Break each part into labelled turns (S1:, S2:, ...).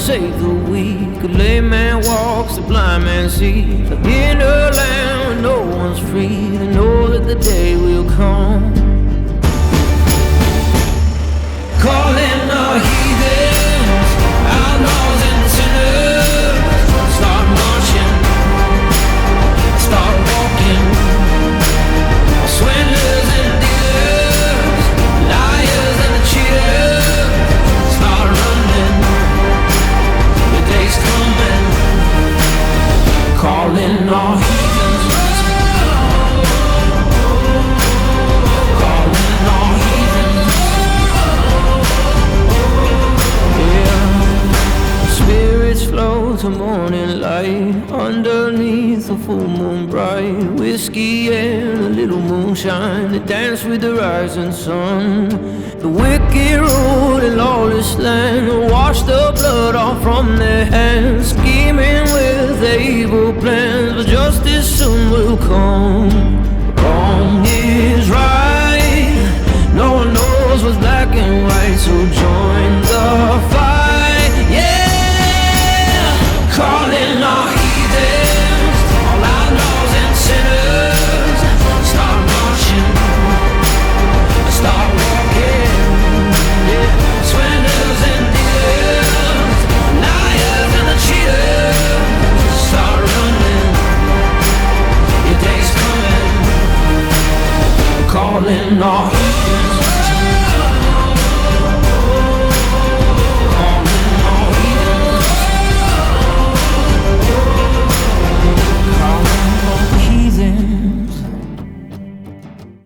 S1: save the weak. A lame man walks, a blind man sees. In a land where no one's free, to know that the day will come. Calling our heathens, outlaws and sinners. Start marching, start walking. Swindlers and dealers, liars and the cheaters. Start running, the day's coming. Calling our heathens, calling our heathens. Spirits flow to morning light underneath the full moon bright. Whiskey and a little moonshine, they dance with the rising sun. The wicked road and lawless land wash the blood off from their hands, scheming with their evil plans, but justice soon will come. Wrong is right, no one knows what's black and white, so join the fight, yeah! Calling our heathens, all outlaws and sinners. Start marching, start walking, yeah. Swindlers and dealers, liars and the cheaters. Start running, your day's coming. Calling our heathens.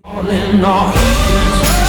S1: Calling our heathens.